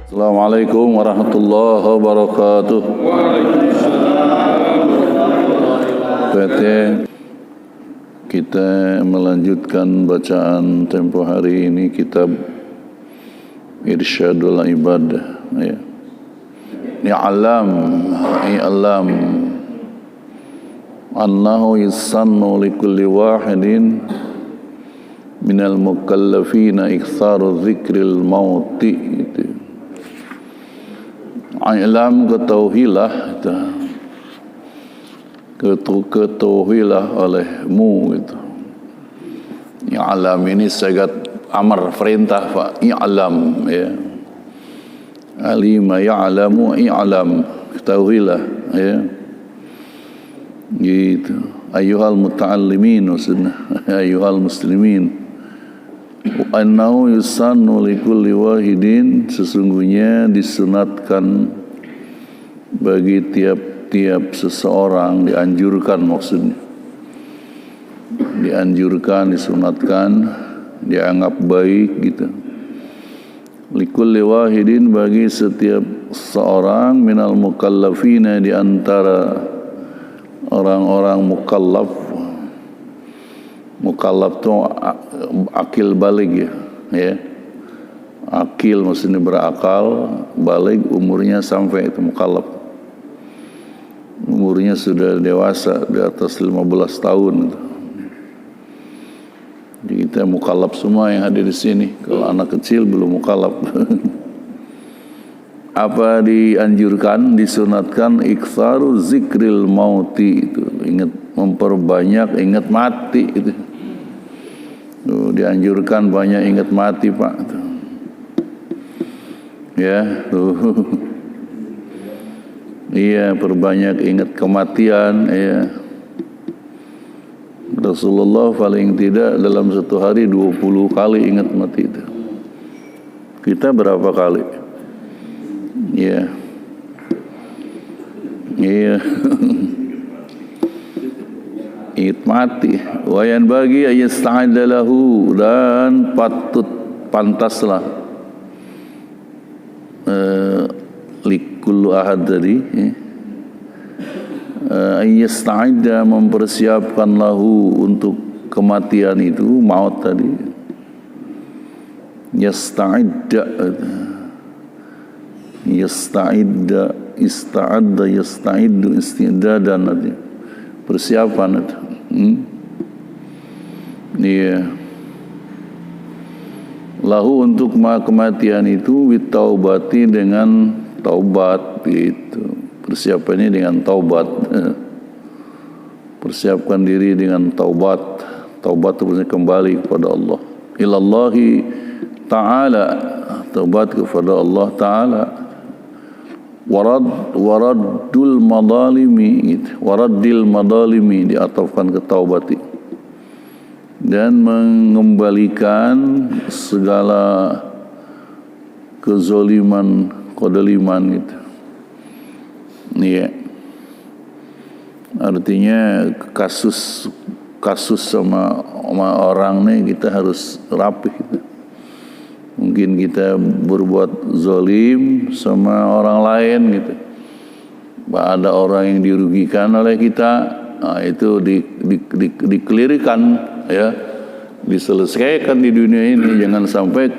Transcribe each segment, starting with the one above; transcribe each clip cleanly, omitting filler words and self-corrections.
Assalamualaikum warahmatullahi wabarakatuh. Kita melanjutkan bacaan tempo hari ini kitab Irsyadul Ibad, ya. I'lam annahu yusannu likulli wahidin minal mukallafina iktsaru dzikril mauti. I'lam, ketahuilah olehmu gitu. I'lam ini segat amar perintah, Pak. I'lam, ya. Alima ya'lamu i'lam, ketahuilah, ya. Gitu. Ayyuhal muta'allimin, ayyuhal muslimin. Annahu yusannu likulli wahidin, sesungguhnya disunatkan bagi tiap-tiap seseorang, dianjurkan maksudnya. Dianjurkan, disunatkan, dianggap baik gitu. Likulli wahidin, bagi setiap seorang, minal mukallafina, di antara orang-orang mukallaf. Mukallaf itu akil balig, ya. Akil maksudnya berakal, balig umurnya sampai itu mukallaf. Umurnya sudah dewasa, di atas 15 tahun. Jadi kita mukallaf semua yang hadir di sini. Kalau anak kecil belum mukallaf. Apa dianjurkan, disunatkan iktsaru zikril mauti, itu ingat, memperbanyak ingat mati itu. Dianjurkan banyak ingat mati, Pak. Ya, iya, perbanyak ingat kematian, ya. Rasulullah paling tidak dalam satu hari 20 kali ingat mati itu. Kita berapa kali? Ya. Iya. Ingat mati. Wayan bagi ayasta'idda lahu, dan pantaslah likullu ahad tadi, ayasta'idda, mempersiapkan lahu, untuk kematian itu, maut tadi. Yasta'idda, ista'adda, yasta'iddu, isti'dadan nanti. Persiapan itu. Iya. Lahu, untuk kematian itu, bitaubati, dengan taubat gitu. Persiapannya dengan taubat. Persiapkan diri dengan taubat. Taubat itu kembali kepada Allah. Ilallahi ta'ala, taubat kepada Allah ta'ala. Waraddul madalimi, waraddil madalimi, diatafkan ke taubati, dan mengembalikan segala kezoliman, kedoliman gitu. Iya. Artinya kasus sama orang nih, kita harus rapih gitu. Mungkin kita berbuat zalim sama orang lain gitu. Ada orang yang dirugikan oleh kita, nah, itu dikelirikan, ya, diselesaikan di dunia ini, jangan sampai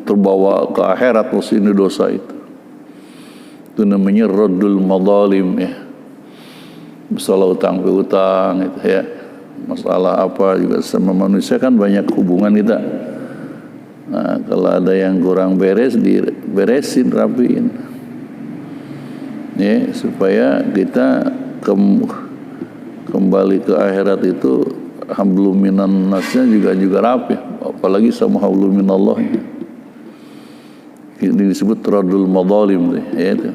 terbawa ke akhirat ini dosa itu. Itu namanya raddul madzalim, ya. Masalah utang piutang gitu, ya. Masalah apa juga sama manusia kan banyak hubungan kita. Nah, kalau ada yang kurang beres, diberesin, rapiin, ya, supaya kita kembali ke akhirat itu hablum minan nasnya juga rapi, apalagi sama hablum minallah. Ini disebut raddul madzalim, ya itu.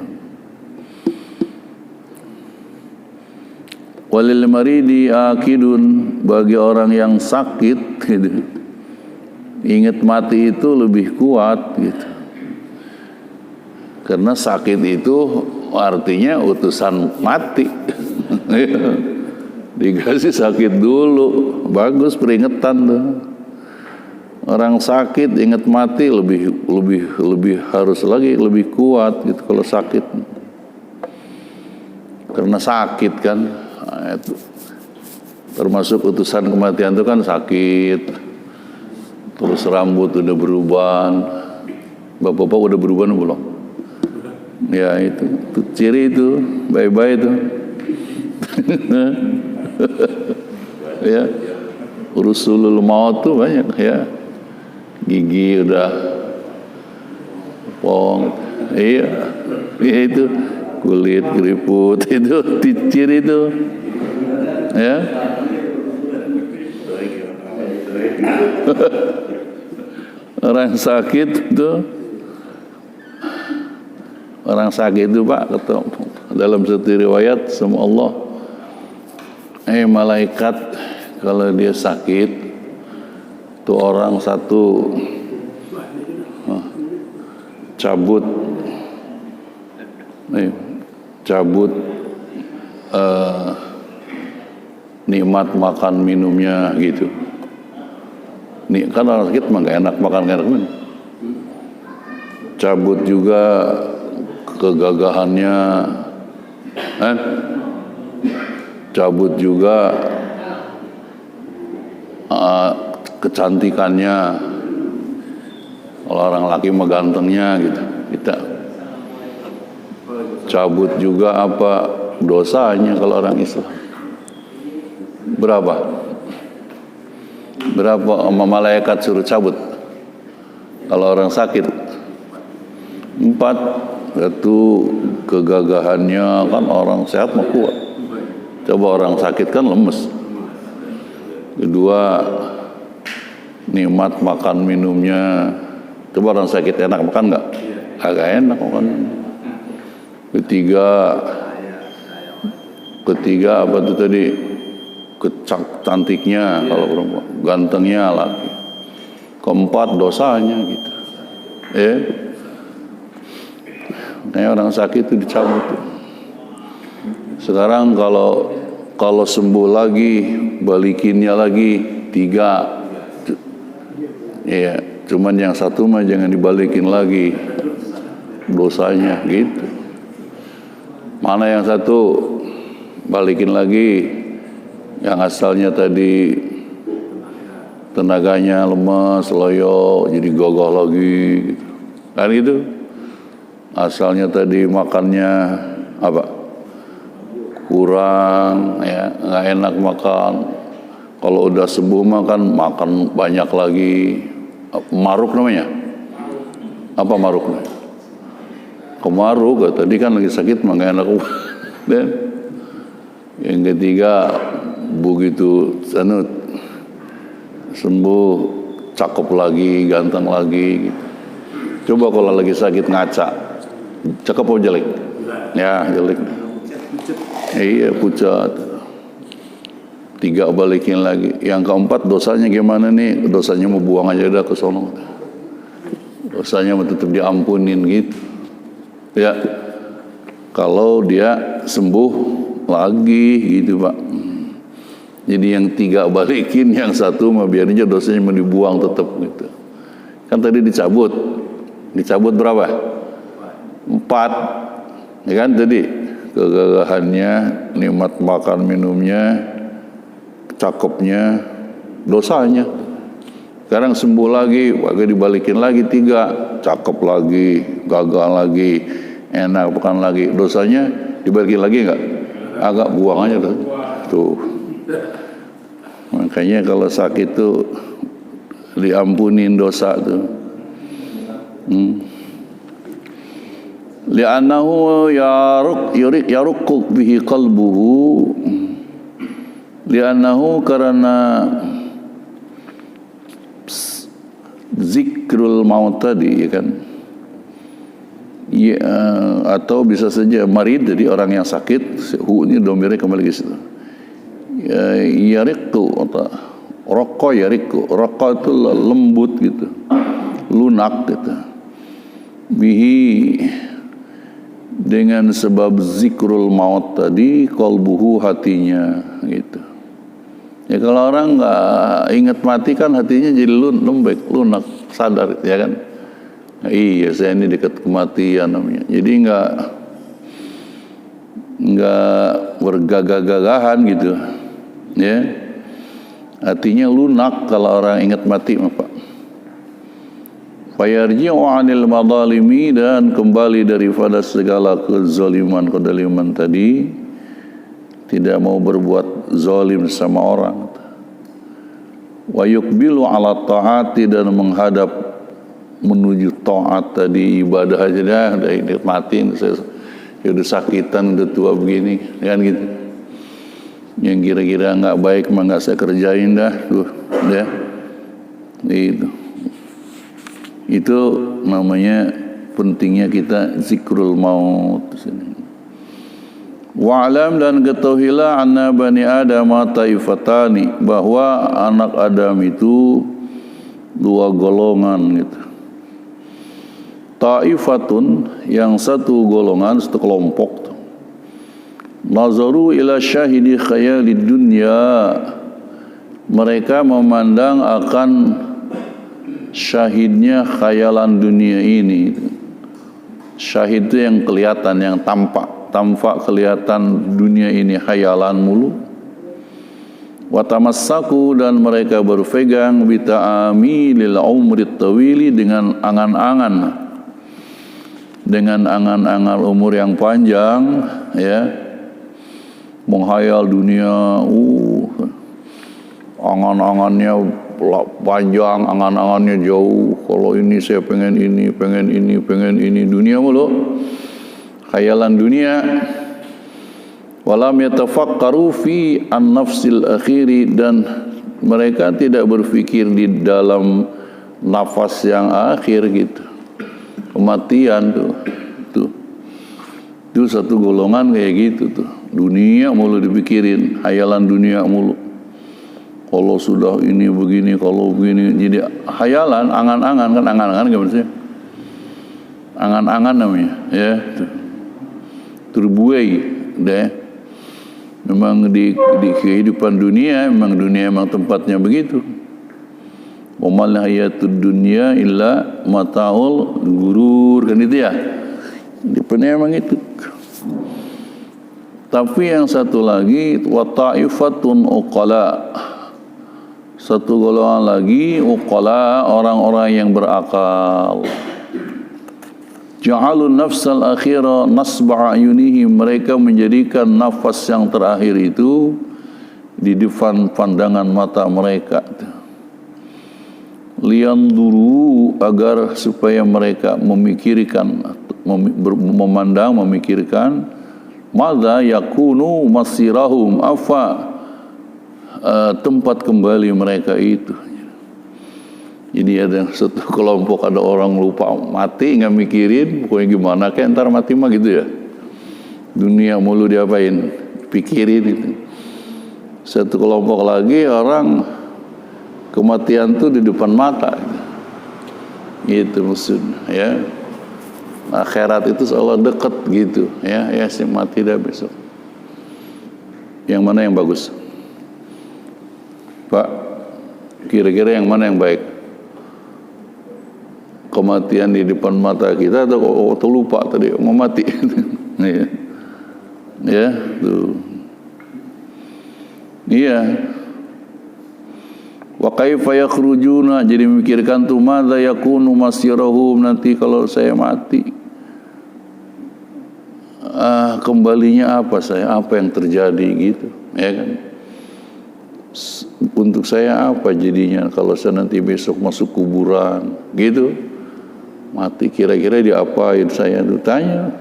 Walil maridi akidun, bagi orang yang sakit gitu, ingat mati itu lebih kuat gitu. Karena sakit itu artinya utusan mati. Dikasih sakit dulu, bagus peringatan tuh. Orang sakit ingat mati lebih harus lagi lebih kuat gitu kalau sakit. Karena sakit kan. Nah, itu. Termasuk utusan kematian itu kan sakit. Terus rambut udah berubah. Bapak-bapak udah berubah belum? Ya itu ciri itu, bye-bye itu. Ya. Urusulul maut tuh banyak ya. Gigi udah pong, iya itu kulit keriput itu ciri itu, ya. Orang sakit itu Pak, dalam satu riwayat sama Allah, malaikat kalau dia sakit tuh orang satu cabut nikmat makan minumnya gitu. Nih kan orang sakit mah gak enak makan gak enak minum. Cabut juga kegagahannya, cabut juga kecantikannya. Kalau orang laki mah gantengnya gitu. Kita cabut juga apa dosanya kalau orang Islam. Berapa malaikat suruh cabut kalau orang sakit? 4. Satu kegagahannya, kan orang sehat mah kuat. Coba orang sakit kan lemes. Kedua, nikmat makan minumnya. Coba orang sakit enak makan nggak? Agak enak makan. Ketiga apa itu tadi? Cantiknya kalau perempuan, gantengnya laki. Keempat dosanya gitu. Nah, orang sakit itu dicabut. Sekarang kalau sembuh lagi, balikinnya lagi 3. Ya, cuman yang satu mah jangan dibalikin lagi dosanya gitu. Mana yang satu balikin lagi, yang asalnya tadi tenaganya lemas, loyo, jadi gagah lagi gitu. Kan gitu. Asalnya tadi makannya apa? Kurang, ya, nggak enak makan. Kalau udah sembuh makan banyak lagi. Maruk namanya? Apa maruk namanya? Kemaruk, tadi kan lagi sakit nggak enak. Dan yang ketiga begitu sembuh, cakep lagi, ganteng lagi gitu. Coba kalau lagi sakit ngaca, cakep apa jelek? Ya jelek. Iya pucat. 3 balikin lagi. Yang keempat dosanya gimana nih? Dosanya mau buang aja dah ke sono. Dosanya mau tetap diampunin gitu. Ya, kalau dia sembuh lagi gitu Pak. Jadi yang 3 balikin, yang satu mah biar aja dosanya mau dibuang tetap gitu. Kan tadi dicabut berapa? 4. Ya kan tadi kegagahannya, nikmat makan minumnya, cakepnya, dosanya. Sekarang sembuh lagi, dibalikin lagi 3, cakep lagi, gagal lagi, enak makan lagi, dosanya dibalikin lagi enggak? Agak buang aja tuh. Makanya kalau sakit tuh diampunin dosa tuh. Li'annahu yarukku bihi qalbuhu. Li'annahu karena zikrul maut tadi, ya kan? Ya, atau bisa saja marid, jadi orang yang sakit, ini domirnya kembali ke situ. Yariqu atau raqqa yariqu. Raqqa itu lembut gitu, lunak gitu. Bihi dengan sebab zikrul maut tadi, qalbuhu hatinya gitu. Ya kalau orang nggak ingat mati kan hatinya jadi lembek, lunak, sadar, ya kan? Nah, iya, saya ini dekat kematian namanya. Jadi nggak bergagah-gagahan gitu, ya. Hatinya lunak kalau orang ingat mati, Pak. Fayarji'u 'anil madalimi, dan kembali daripada segala kezaliman tadi, tidak mau berbuat zalim sama orang. Wa yuqbilu 'ala ta'ati, dan menghadap menuju taat tadi, ibadah aja dah, udah mati, saya udah sakitan, udah tua begini, kan gitu. Yang kira-kira nggak baik mah nggak saya kerjain dah, tuh, ya. Itu namanya pentingnya kita zikrul maut. Wa'lam, dan ketahuilah anna bani Adam taifatani, bahwa anak Adam itu dua golongan gitu. Taifatun, yang satu golongan, satu kelompok. Nazaru ila syahidi khayalid dunya, mereka memandang akan syahidnya khayalan dunia ini. Syahid itu yang kelihatan, yang tampak kelihatan dunia ini khayalan mulu. Watamassaku, dan mereka berpegang bita'amilil umri tawili, dengan angan-angan umur yang panjang, ya, menghayal dunia, angan-angannya panjang, angan-angannya jauh. Kalau ini saya pengen ini, dunia mulu, khayalan dunia. Walam yatafakkaru fi an-nafsil akhiri, dan mereka tidak berpikir di dalam nafas yang akhir gitu, kematian tuh. Itu satu golongan kayak gitu tuh, dunia mulu dipikirin, khayalan dunia mulu. Kalau sudah ini begini, kalau begini, jadi khayalan, angan-angan, kan angan-angan gimana sih? Angan-angan namanya, ya. Terbuai deh. Memang di kehidupan dunia, memang tempatnya begitu. Wa mal hayatud dunya illa mataul ghurur, kan itu ya. Di memang itu. Tapi yang satu lagi, wa ta'ifatun uqala, satu golongan lagi, uqala, orang-orang yang berakal. Ja'alun nafsal akhira nasba' ayunihim, mereka menjadikan nafas yang terakhir itu di depan pandangan mata mereka. Liyanduru, agar supaya mereka memikirkan, memikirkan madza yakunu masirahum, apa tempat kembali mereka itu. Jadi ada satu kelompok, ada orang lupa mati, nggak mikirin pokoknya gimana kayak ntar mati mah gitu ya. Dunia mulu diapain, pikirin itu. Satu kelompok lagi orang kematian tuh di depan mata. Gitu maksudnya, ya. Akhirat itu seolah dekat gitu, ya si mati dah besok. Yang mana yang bagus, Pak? Kira-kira yang mana yang baik? Kematian di depan mata kita atau terlupa tadi mau mati? Ya, tuh. Iya. Wa kaifa yakhrujuna, jadi memikirkan tuh madza yakunu masirahum, nanti kalau saya mati, kembalinya apa saya, apa yang terjadi gitu, ya kan? Untuk saya apa jadinya kalau saya nanti besok masuk kuburan gitu, mati kira-kira diapain saya, tuh tanya.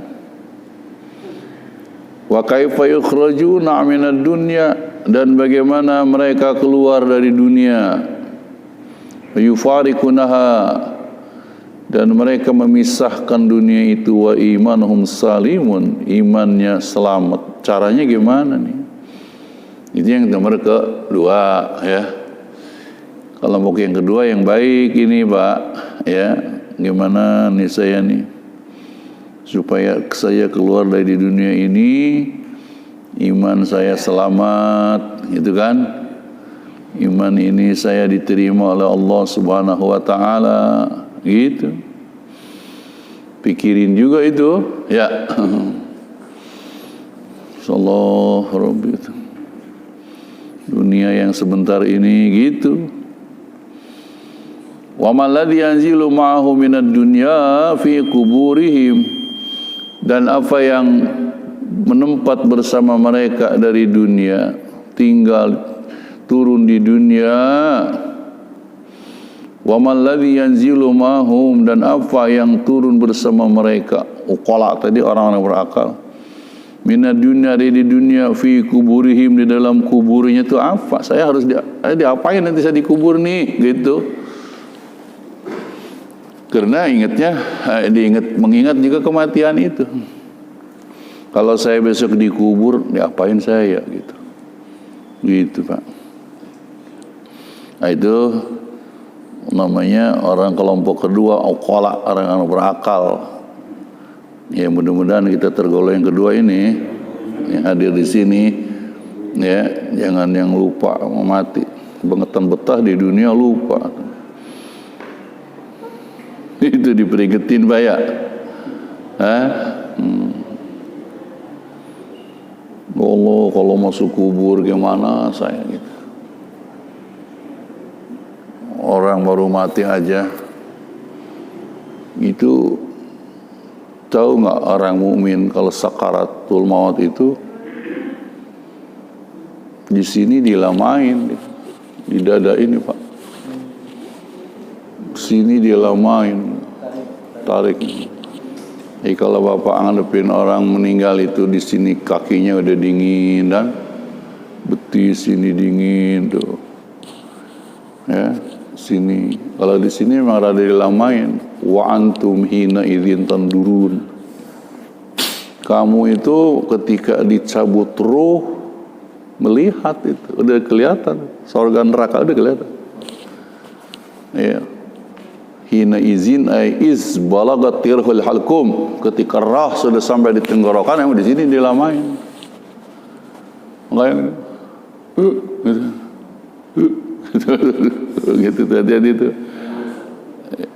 Wa kaifa yukhrajuna minad dunya, dan bagaimana mereka keluar dari dunia. Yufariqunaha, dan mereka memisahkan dunia itu. Wa imanuhum salimun, imannya selamat. Caranya gimana nih? Itu yang nomor kedua, ya. Kelompok yang kedua yang baik ini, Pak, ya. Gimana nih saya nih supaya saya keluar dari dunia ini, iman saya selamat, gitu kan? iman ini saya diterima oleh Allah Subhanahu wa taala, gitu. Pikirin juga itu, ya. Sallallahu Rabbi. Dunia yang sebentar ini, gitu. Wa ma alladhi yanzilu ma'ahu minad dunya fi kuburihim, dan apa yang menempat bersama mereka dari dunia, tinggal turun di dunia. Wa ma alladhi yanzilu ma'hum, dan apa yang turun bersama mereka, uqala tadi orang-orang berakal, minad dunya, di dunia, fi kuburihim, di dalam kuburnya itu apa, saya harus diapain nanti saya dikubur nih, gitu. Karena mengingat juga kematian itu. Kalau saya besok dikubur, diapain saya, gitu. Gitu, Pak. Nah, itu namanya orang kelompok kedua, uqala, orang berakal. Ya, mudah-mudahan kita tergolong yang kedua ini, yang hadir di sini, ya, jangan yang lupa mau mati, kebangetan betah di dunia lupa. Itu diperingetin Pak ya. Allah, kalau masuk kubur gimana saya, gitu. Orang baru mati aja itu, tahu nggak orang mukmin kalau sakaratul maut itu di sini dilamain, di dada ini Pak, sini dilamain, tarik. Jadi kalau Bapak ngadepin orang meninggal itu, di sini kakinya udah dingin dan betis sini dingin tuh, ya. Sini, kalau di sini memang rada dilamain. Wa antum hina idzin tandurun, kamu itu ketika dicabut ruh melihat, itu udah kelihatan, surga neraka udah kelihatan, ya. Hina izin ay iz balagat tirhul halkum, ketika roh sudah sampai di tenggorokan, yang di sini dilamain. Makanya gitu terjadi itu.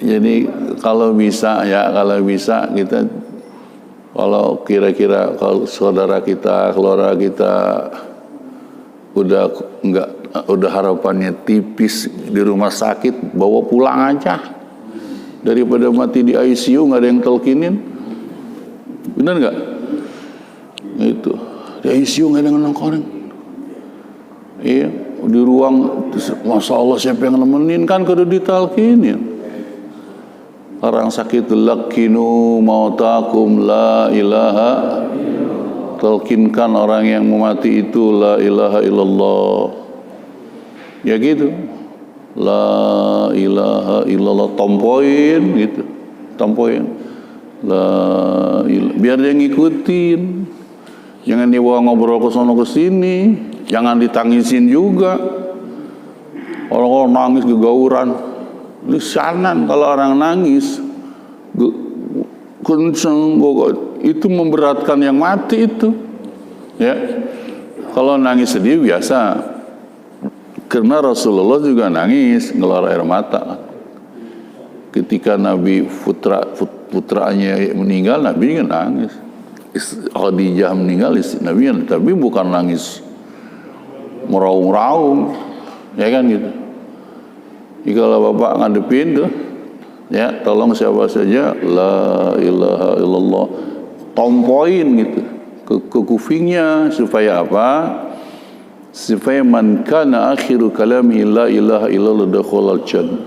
Jadi kalau bisa kita, kalau kira-kira kalau saudara kita, keluarga kita udah harapannya tipis di rumah sakit, bawa pulang aja daripada mati di ICU nggak ada yang telkinin. Benar nggak? Itu di ICU nggak ada yang nongkorin. Iya, di ruang, masya Allah siapa yang nemenin, kan kudu ditalkinin. Orang sakit, lakinu mautakum la ilaha, talkinkan orang yang mati itu la ilaha illallah, ya gitu, la ilaha illallah, tompoin gitu, tompoin la ilaha, biar dia ngikutin, jangan dibawa ngobrol ke sono ke sini. Jangan ditangisin juga. Orang-orang nangis gegauran, lisanan. Kalau orang nangis kenceng, itu memberatkan yang mati itu, ya. Kalau nangis sedih biasa, karena Rasulullah juga nangis, ngeluar air mata. Ketika Nabi putranya meninggal, Nabi juga nangis. Khadijah meninggal, Nabi, tapi bukan nangis meraung-raung, ya kan gitu. Jadi kalau Bapak ngadepin tuh, ya tolong siapa saja la ilaha illallah, tompoin gitu ke kupingnya, supaya apa? Supaya man kana akhiru kalami la ilaha illallah dakhalal jannah.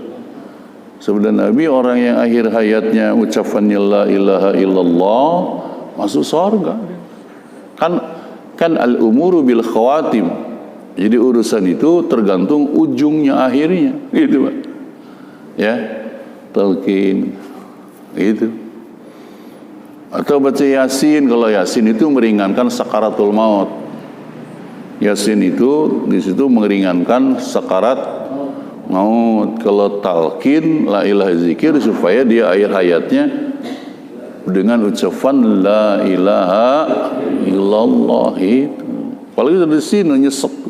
Sebenarnya Nabi, orang yang akhir hayatnya ucapannya la ilaha illallah, masuk surga. Kan al umuru bil khawatim. Jadi urusan itu tergantung ujungnya, akhirnya, gitu Pak. Ya, talqin, gitu. Atau baca Yasin, kalau Yasin itu meringankan sakaratul maut. Yasin itu di situ meringankan sakarat maut. Kalau talqin, la ilaha zikir, supaya dia akhir hayatnya dengan ucapan la ilaha illallah itu. Apalagi dari sini nyesek.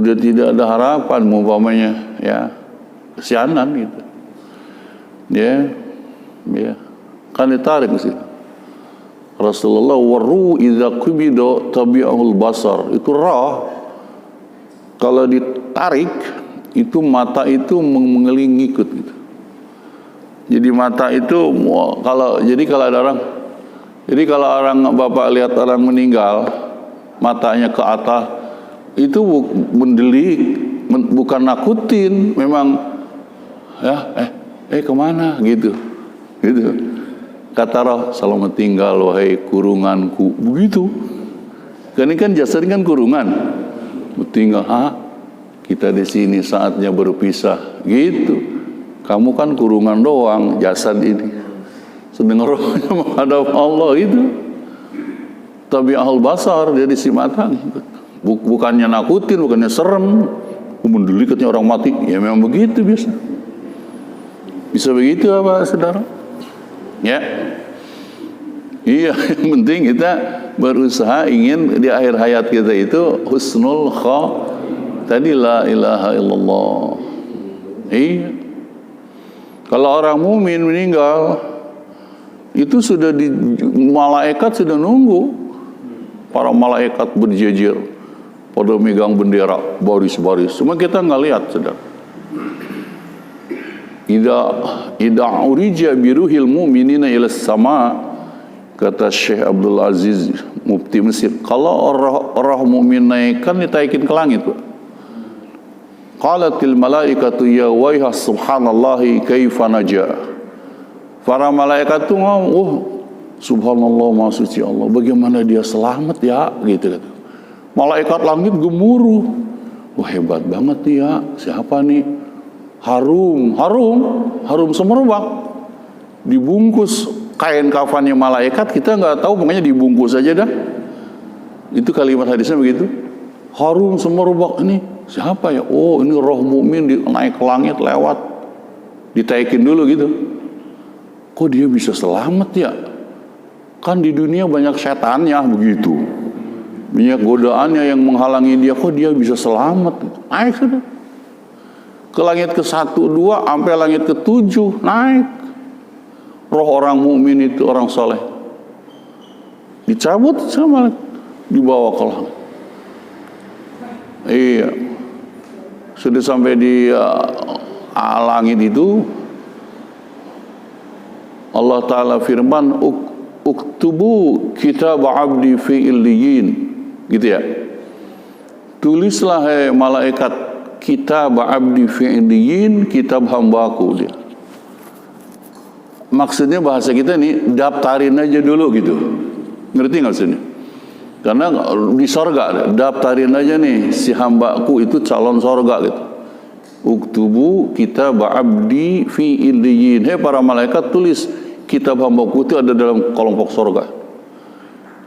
udah tidak ada harapan, umpamanya ya kesianan gitu. Ya, kan ditarik ke situ. Rasulullah waru idza qubida tabi'ahul basar. Itu roh kalau ditarik itu mata itu mengeling ikut gitu. Jadi mata itu kalau ada orang, jadi kalau orang Bapak lihat orang meninggal matanya ke atas itu mendelik, bukan nakutin, memang ya kemana gitu. Kata roh, selamat tinggal wahai kurunganku, begitu. Ini kan jasad kan kurungan, tinggal kita di sini saatnya berpisah gitu. Kamu kan kurungan doang, jasad ini. Sedang rohnya menghadap Allah itu. Tabi'ahul basar, dari si mata. Bukannya nakutin, bukannya serem. Mendelikatnya orang mati. Ya memang begitu biasa. Bisa begitu apa saudara? Ya. Iya, yang penting kita berusaha ingin di akhir hayat kita itu husnul tadi la ilaha illallah. Iya. Kalau orang mukmin meninggal itu sudah di malaikat sudah nunggu. Para malaikat berjejer pada megang bendera baris-baris. Cuma kita nggak lihat, saudara. Ida urija biruhil mu'minina ila sama, kata Syekh Abdul Aziz Mufti Mesir, kalau roh mukmin naik kan ditaikin ke langit, Pak. Qalatil malaikatu ya waiha subhanallahi kaifa naja. Para malaikat itu ngomong, subhanallah, maha suci Allah, bagaimana dia selamat ya, gitu kata. Malaikat langit gemuruh. Hebat banget dia. Siapa nih? Harum semerbak. Dibungkus kain kafannya malaikat, kita nggak tahu, pokoknya dibungkus aja dah. Itu kalimat hadisnya begitu. Harum semerbak, ini siapa ya? Ini roh mukmin naik ke langit lewat. Ditaikin dulu gitu. Kok dia bisa selamat ya? Kan di dunia banyak setannya begitu. Banyak godaannya yang menghalangi dia. Kok dia bisa selamat? Naik sudah. Ke langit ke-1, 2 sampai langit ke-7 naik. Roh orang mukmin itu, orang soleh, dicabut sama dibawa ke langit. Iya. Sudah sampai di langit itu, Allah Ta'ala firman, uktubu kitab abdi fi illiyin, gitu ya. Tulislah malaikat kitab abdi fi illiyin, kitab hambaku dia. Maksudnya bahasa kita nih, daftarin aja dulu gitu. Ngerti nggak maksudnya? Karena di sorga, daftarin aja nih si hambaku itu calon sorga gitu. Uktubu kitab abdi fi illiyin. Para malaikat, tulis kitab hambaku itu ada dalam kelompok sorga.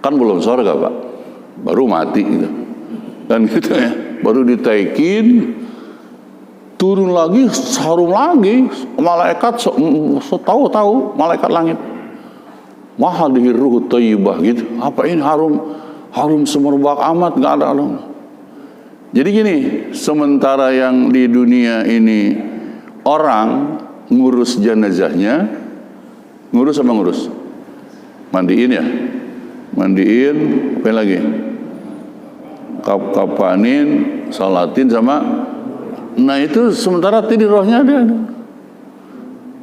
Kan belum sorga, Pak, baru mati gitu. Dan gitu ya, baru ditaikin, turun lagi, harum lagi, malaikat tahu malaikat langit. Mahadhihi ruh thayyibah gitu. Apa ini harum semerbak amat, nggak ada Allah. Jadi gini, sementara yang di dunia ini orang ngurus jenazahnya, ngurus apa ngurus? Mandiin ya, mandiin, apa lagi? Kapanin, salatin sama. Nah itu sementara tadi rohnya ada.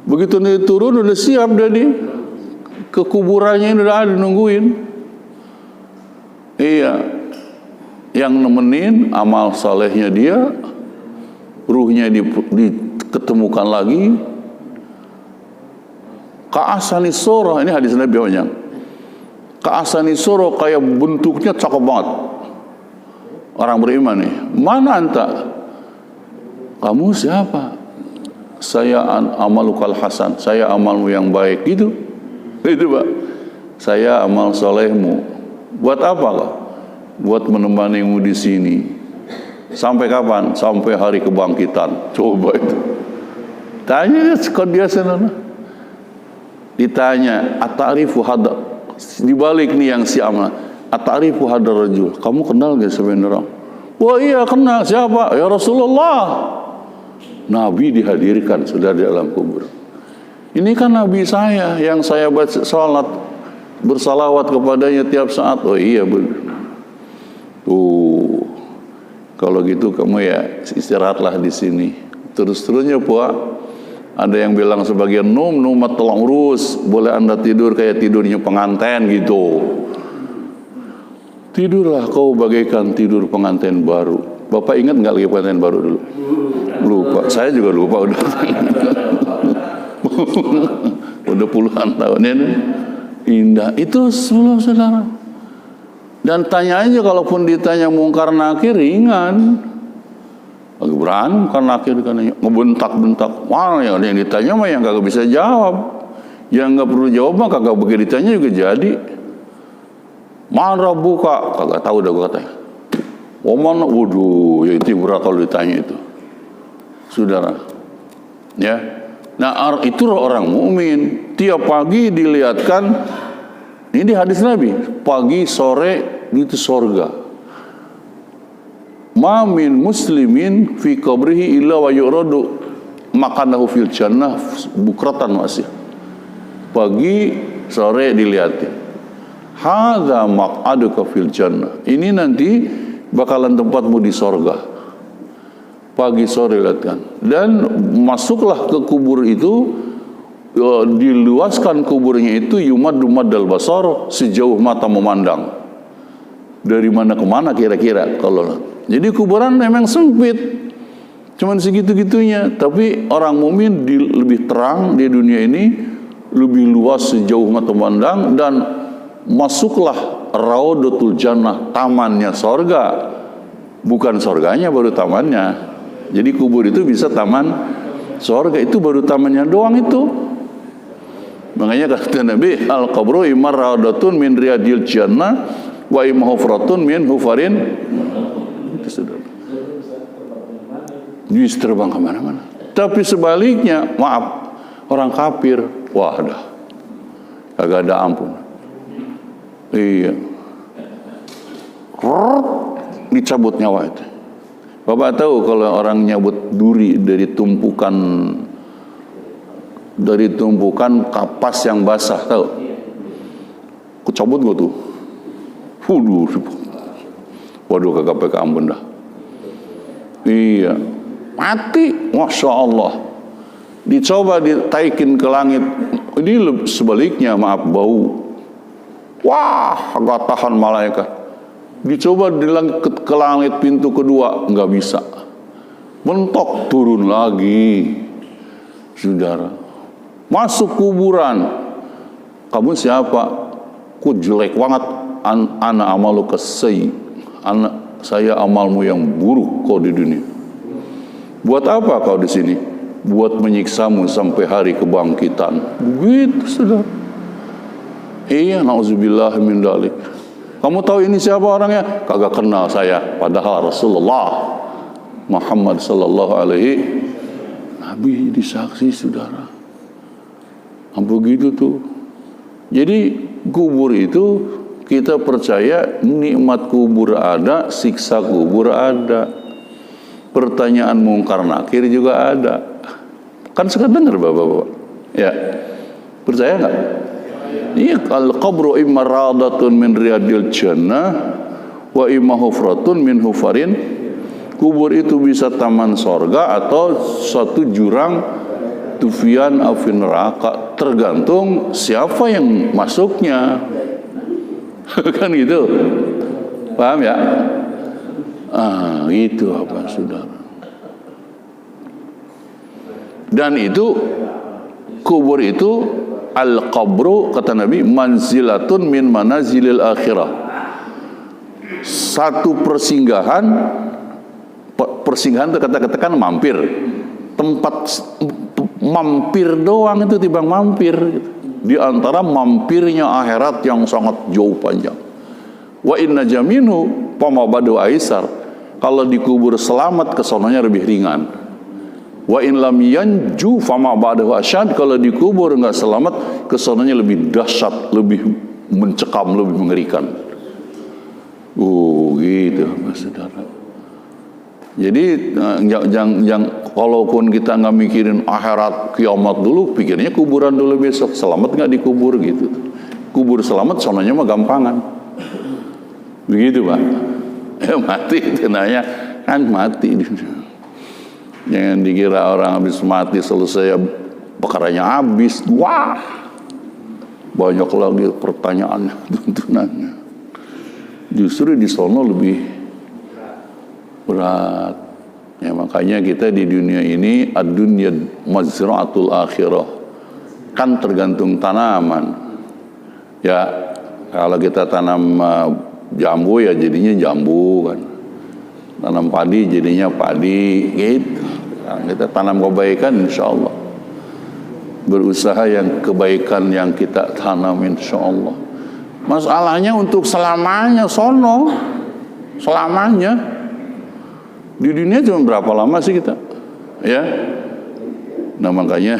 Begitu dia turun udah siap dari ke kuburannya udah ada nungguin. Iya, yang nemenin amal salehnya dia, ruhnya diketemukan lagi. Ka'asani sura, ini hadis Nabi banyak. Ka'asani sura, kayak bentuknya cakep banget. Orang beriman nih, mana anta? Kamu siapa? Saya amalukal hasan, saya amalmu yang baik, gitu. Itu Pak, saya amal solehmu. Buat apa kau? Buat menemanimu di sini. Sampai kapan? Sampai hari kebangkitan. Coba itu. Tanya dia sana. Ditanya, ata'rifu hadar. Dibalik nih yang si amal. Ata'rifu hadar rajul. Kamu kenal gak sebenarnya? Wah iya kena, siapa? Ya Rasulullah. Nabi dihadirkan sudah di dalam kubur. Ini kan Nabi saya yang saya baca salat bersalawat kepadanya tiap saat. Oh iya benar. Tuh, kalau gitu kamu ya istirahatlah di sini. Terus-terusnya Pak, ada yang bilang sebagian numat tolong urus, boleh Anda tidur kayak tidurnya pengantin gitu. Tidurlah kau bagaikan tidur pengantin baru. Bapak ingat nggak lagi pengantin baru dulu? Lupa, saya juga lupa udah. Udah puluhan tahun ini. Indah itu sebelum saudara. Dan tanya aja, kalaupun ditanya mungkar nakir ringan. Lagi berani mungkar nakir kan ngebentak-bentak. Mana yang ditanya mah yang kagak bisa jawab. Yang nggak perlu jawab mah kagak begitu ditanya juga jadi. Mana buka? Kagak tahu dah gua katanya. Oh mana? Waduh, ya itu berat kalau ditanya itu. Saudara. Ya. Nah, itu orang mukmin. Tiap pagi dilihatkan, ini hadis Nabi, pagi sore itu sorga. Ma min muslimin fi qabrihi illa wa yuradu makanahu fil jannah bukratan wasih. Pagi sore dilihatin. Hadza maq'aduka fil jannah. Ini nanti bakalan tempatmu di sorga. Pagi sore lihatkan. Dan masuklah ke kubur itu, diluaskan kuburnya itu yumaddu maddal basar, sejauh mata memandang. Dari mana ke mana kira-kira kalau. Jadi kuburan memang sempit. Cuman segitu-gitunya, tapi orang mukmin lebih terang di dunia ini, lebih luas sejauh mata memandang, dan masuklah Raudatul Jannah, tamannya sorga. Bukan sorganya, baru tamannya. Jadi kubur itu bisa taman sorga, itu baru tamannya doang itu. Makanya kata Nabi, al-qabru imar raudatun min riyadil jannah wa imma hufratun min hufarin. Itu sudah. Bisa terbang kemana-mana. Tapi sebaliknya, maaf, orang kafir, wah dah, kagak ada ampun. Iya, dicabut nyawa itu. Bapak tahu kalau orang nyabut duri dari tumpukan kapas yang basah, tahu? Kecabut gak tuh? Waduh kagak pakai ampun dah. Iya, mati, masya Allah. Dicoba ditaikin ke langit, ini sebaliknya, maaf, bau. Wah, agak tahan malaikat. Dicoba ke langit pintu kedua, nggak bisa. Mentok, turun lagi. Saudara, masuk kuburan. Kamu siapa? Ku jelek banget. Ana amalu kesei. Saya amalmu yang buruk kau di dunia. Buat apa kau di sini? Buat menyiksamu sampai hari kebangkitan. Begitu, saudara. Iya, na'udzubillah min dalik. Kamu tahu ini siapa orangnya? Kagak kenal saya. Padahal Rasulullah Muhammad sallallahu alaihi Nabi disaksi, saudara. Begitu tuh. Jadi kubur itu kita percaya nikmat kubur ada, siksa kubur ada. Pertanyaan mungkar nakir juga ada. Kan suka dengar bapak-bapak. Ya. Percaya enggak? Iya, al-qabru imma raudatun min riyadil jannah wa imma hufratun min hufarin. Kubur itu bisa taman sorga atau suatu jurang tufian afin neraka, tergantung siapa yang masuknya. Kan gitu. Paham ya? Itu apa, saudara. Dan itu kubur itu al-qabru, kata Nabi, manzilatun min manazilil akhirah. Satu persinggahan itu kata-katakan mampir. Tempat mampir doang itu timbang mampir. Di antara mampirnya akhirat yang sangat jauh panjang. Wa inna jaminu pamabadu aisar. Kalau dikubur selamat, kesonanya lebih ringan. Wa in lam yanju fama ba'dahu asyad. Kalau dikubur enggak selamat, kesananya lebih dahsyat, lebih mencekam, lebih mengerikan. Gitu, Mas Saudara. Jadi jangan kalaupun kita nggak mikirin akhirat kiamat dulu, pikirnya kuburan dulu besok. Selamat nggak dikubur gitu. Kubur selamat, sononya mah gampangan. Begitu Pak. Mati itu nanya kan mati. Jangan dikira orang habis mati selesai perkaranya habis. Wah, banyak lagi pertanyaannya, tuntunannya. Justru di sono lebih berat. Ya, makanya kita di dunia ini ad-dunya mazra'atul akhirah. Kan tergantung tanaman. Ya, kalau kita tanam jambu ya jadinya jambu kan. Tanam padi jadinya padi gitu. Nah, kita tanam kebaikan insyaallah. Berusaha yang kebaikan yang kita tanam insyaallah. Masalahnya untuk selamanya sono. Selamanya. Di dunia cuma berapa lama sih kita? Ya. Nah, makanya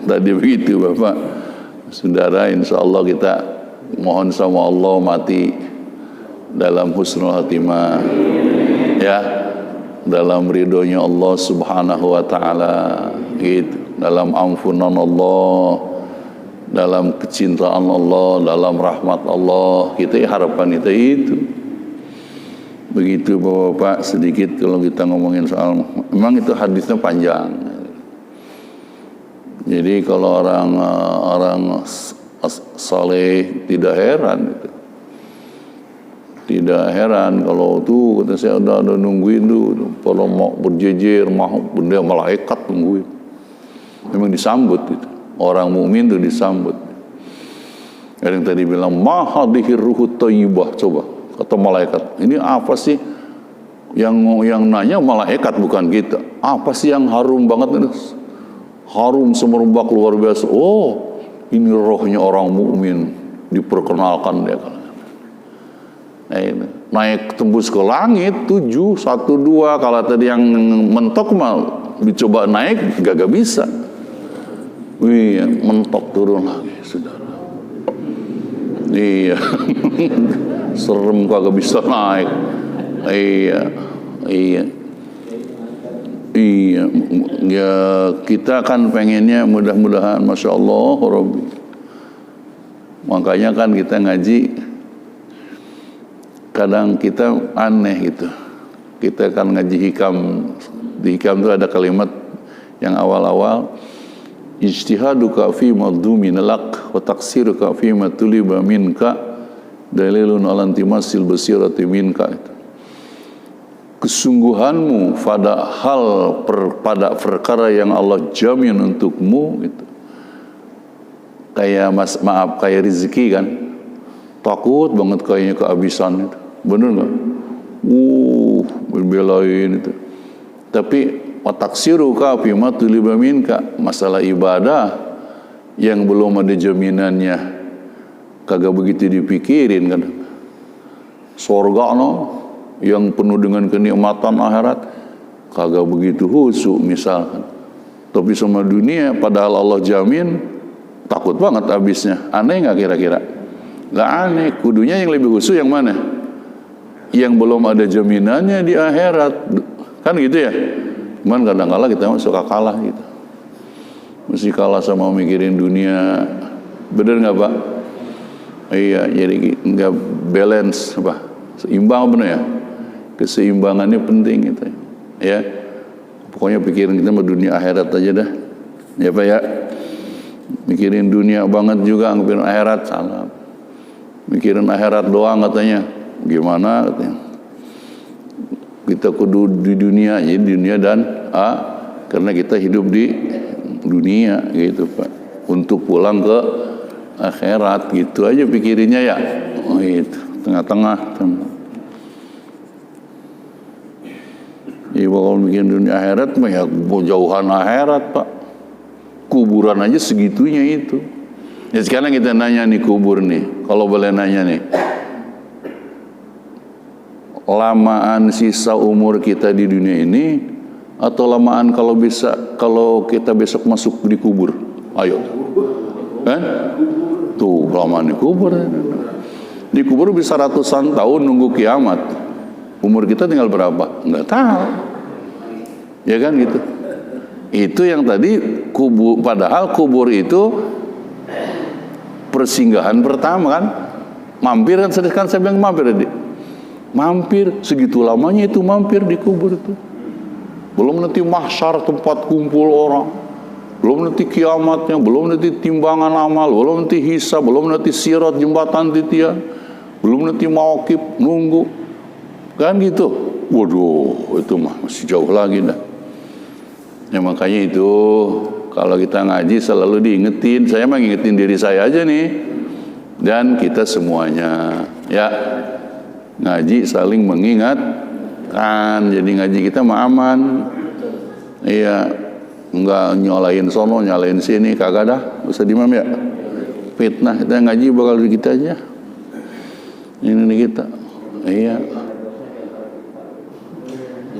tadi begitu Bapak. Saudara, insyaallah kita mohon sama Allah mati dalam husnul khatimah. Ya. Dalam ridhonya Allah Subhanahu wa taala, gitu. Dalam ampunan Allah, dalam kecintaan Allah, dalam rahmat Allah. Kita harapan kita itu. Begitu Bapak-bapak, sedikit kalau kita ngomongin soal, memang itu hadisnya panjang. Jadi kalau orang saleh tidak heran gitu. Tidak heran kalau tuh kata saya udah nungguin tuh, kalau mau berjejer, mau benda malaikat nungguin. Memang disambut itu. Orang mukmin tuh disambut. Ada yang tadi bilang mahadihir ruhut thayyibah, coba kata malaikat. Ini apa sih? Yang nanya malaikat bukan kita. Apa sih yang harum banget itu? Harum semerbak luar biasa. Oh, ini rohnya orang mukmin diperkenalkan dia kan. Naik tembus ke langit 7, 1, 2. Kalau tadi yang mentok mah dicoba naik gak bisa. Wih, mentok turun lagi saudara. Iya. Serem kagak bisa naik. Iya. Ya kita kan pengennya mudah-mudahan Masya Allah Rabbi. Makanya kan kita ngaji, kadang kita aneh gitu. Kita kan ngaji hikam. Di hikam itu ada kalimat yang awal-awal, ijtihaduka fi madhumin lak wa taksiruka fi ma tuliba minka dalilun ala intimasil basirati minka. Itu kesungguhanmu pada perkara yang Allah jamin untukmu itu. Kayak kayak rezeki kan, takut banget kayaknya kehabisan itu. Bener nggak? Berbelain itu. Tapi wataksiruka fima tuliba minka, masalah ibadah yang belum ada jaminannya kagak begitu dipikirin kan. Surga yang penuh dengan kenikmatan akhirat kagak begitu khusyuk misalkan. Tapi sama dunia padahal Allah jamin, takut banget habisnya. Aneh nggak kira-kira? Nggak aneh. Kudunya yang lebih khusyuk yang mana? Yang belum ada jaminannya di akhirat, kan gitu ya. Cuman kadang-kala kita suka kalah gitu. Mesti kalah sama mikirin dunia. Bener nggak Pak? Iya, jadi nggak balance apa? Seimbang bener ya? Keseimbangannya penting gitu ya. Pokoknya pikirin kita sama dunia akhirat aja dah. Ya Pak ya. Mikirin dunia banget juga, mikirin akhirat salah. Mikirin akhirat doang katanya. Gimana katanya? Kita kudu di dunia, jadi dunia dan karena kita hidup di dunia gitu Pak. Untuk pulang ke akhirat gitu aja pikirinnya ya. Oh itu, tengah-tengah. Ya kalau bikin dunia akhirat mah ya jauhan akhirat Pak. Kuburan aja segitunya itu. Ya sekarang kita nanya nih kubur nih. Kalau boleh nanya nih. Lamaan sisa umur kita di dunia ini atau lamaan kalau kita besok masuk di kubur? Ayo. Kan? Tuh, lamaan di kubur. Di kubur bisa ratusan tahun nunggu kiamat. Umur kita tinggal berapa? Enggak tahu. Ya kan gitu. Itu yang tadi kubur, padahal kubur itu persinggahan pertama kan. Mampir kan saya bilang mampir tadi. Mampir segitu lamanya itu mampir di kubur itu. Belum nanti mahsyar tempat kumpul orang. Belum nanti kiamatnya, belum nanti timbangan amal, belum nanti hisab, belum nanti sirat jembatan titian, belum nanti mauqif nunggu. Kan gitu. Waduh, itu mah masih jauh lagi dah. Ya makanya itu kalau kita ngaji selalu diingetin. Saya mah ngingetin diri saya aja nih, dan kita semuanya ya ngaji saling mengingatkan. Jadi ngaji kita mah aman. Iya, enggak nyalain sono nyalain sini, kagak dah. Ustaz Imam ya, fitnah. Kita ngaji bakal di kita aja. Ini nih kita. Iya.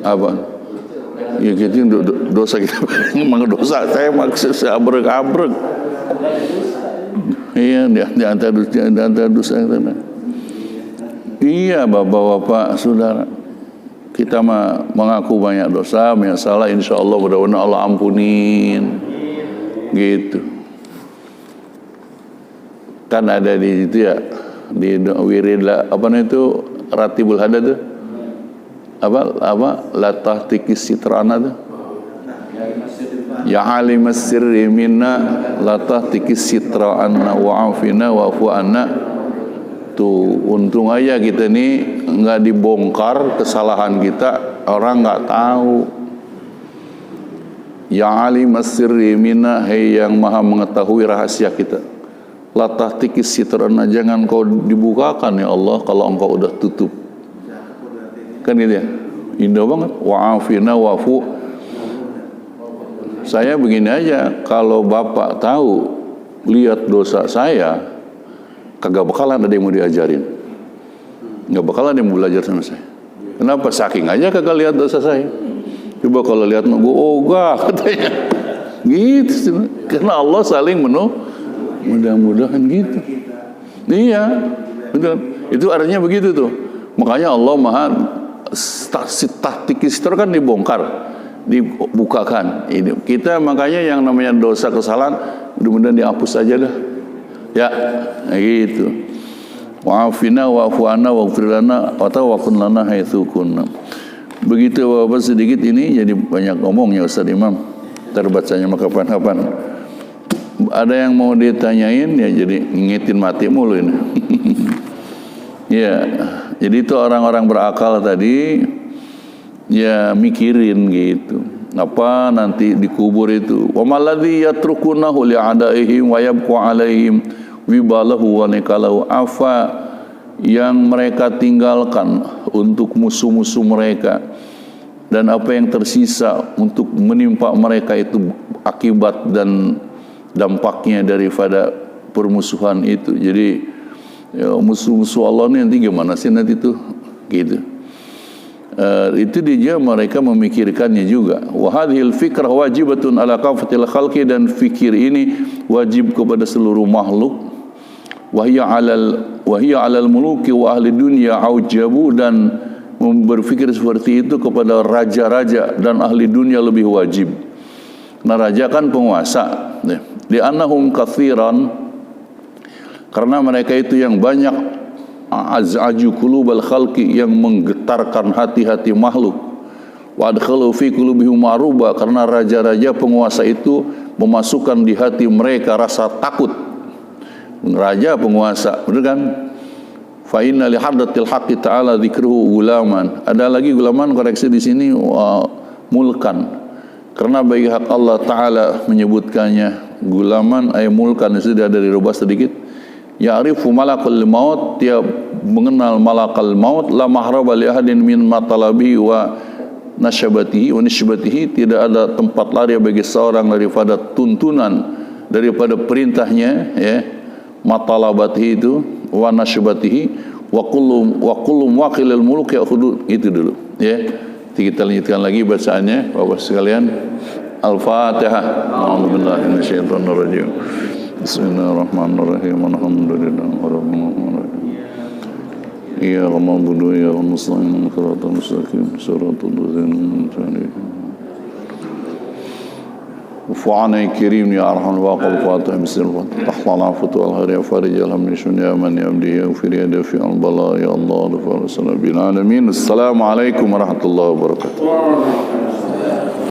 Apa? Ya gitu, dosa kita memang dosa. Saya maksud abrek-abrek. Iya, di antara dosa. Iya, bapak-bapak, saudara, kita mah mengaku banyak dosa, banyak salah. Insya Allah mudah-mudahan Allah ampunin. Gitu. Kan ada di situ ya, di wirid apa itu Ratibul Hadad tuh. Apa latah tikis sitrana tuh, ya alimas sirri minna latah tikis sitra'anna wa'afina wa'fu'anna. Tuh untung aja kita nih nggak dibongkar kesalahan kita, orang nggak tahu. Ya alimas sirri minna, hei yang maha mengetahui rahasia kita, latah tikis sitra'anna, jangan kau dibukakan ya Allah kalau engkau udah tutup. Kan itu ya, indah banget. Wa'afina wa'fu. Saya begini aja, kalau bapak tahu lihat dosa saya, kagak bakalan ada yang mau diajarin, nggak bakalan ada yang mau belajar sama saya. Kenapa? Saking aja kagak lihat dosa saya. Coba kalau lihat nunggu, oh enggak katanya. Gitu, karena Allah saling mudah-mudahan gitu. Iya, betul. Itu artinya begitu tuh. Makanya Allah maha taktikis kan dibongkar, dibukakan. Ini kita makanya yang namanya dosa kesalahan mudah-mudahan dihapus aja dah. Ya, gitu. Wa'afina wa'fu'ana waghfir lana wa tawakkul lana haitsu kunna. Begitu Bapak sedikit ini jadi banyak ngomongnya Ustaz Imam. Terbacanya maka kapan-kapan. Ada yang mau ditanyain ya, jadi ngingetin mati mulu ini. Ya, jadi itu orang-orang berakal tadi ya mikirin gitu. Apa nanti dikubur itu? Wa maladzi yatrukunahu li'adaihim wa yabqa 'alaihim wibalahu wa nikalahu. Apa yang mereka tinggalkan untuk musuh-musuh mereka, dan apa yang tersisa untuk menimpa mereka itu akibat dan dampaknya daripada permusuhan itu. Jadi ya, musuh-musuh Allah ini nanti gimana sih nanti tuh gitu. Itu dia mereka memikirkannya juga. Wa hadhil fikrah wajibatun ala kafatil khalqi, dan fikir ini wajib kepada seluruh makhluk. Wa hiya alal muluki wa ahli dunya aujabu, dan berpikir seperti itu kepada raja-raja dan ahli dunia lebih wajib. Nah, raja kan penguasa. Di annahum katsiran, karena mereka itu yang banyak, az'aju qulubal khalqi, yang menggetarkan hati-hati makhluk. Wa adkhalu fi qulubihim maruba, karena raja-raja penguasa itu memasukkan di hati mereka rasa takut. Raja penguasa, benar kan? Fa inna li haddatil haqqi ta'ala dzikruhu gulaman. Ada lagi gulaman, koreksi di sini, mulkan. Karena bagi hak Allah Ta'ala menyebutkannya gulaman ay mulkan, sudah dari rubah sedikit. Ya'rifu malakul maut, dia mengenal malakal maut. La mahraba li ahadin min matalabi wa nasyabatihi wa nisbatihi, tidak ada tempat lari bagi seorang daripada tuntunan, daripada perintahnya, ya, matalabatihi itu wa nasyabatihi wa kullu waqilil muluk ya'khudhu. Itu dulu ya. Kita lanjutkan lagi bacaannya Bapak sekalian. Al-Fatihah. A'udzubillahi minasyaitonir rajim. Bismillahirrahmanirrahim. Alhamdulillahirabbil alamin. Iyyaka na'budu wa iyyaka nasta'in. Ihdinas siratal mustaqim. Shiratal ladzina an'amta 'alaihim وفعنا كريم يا أرحم الواقع الفاتح بسم الله تحت العفو والخير يا فارج الهم يا من يمدي يغفر يا دافع البلاء يا الله رفع السلام بالعالمين. السلام عليكم ورحمة الله وبركاته.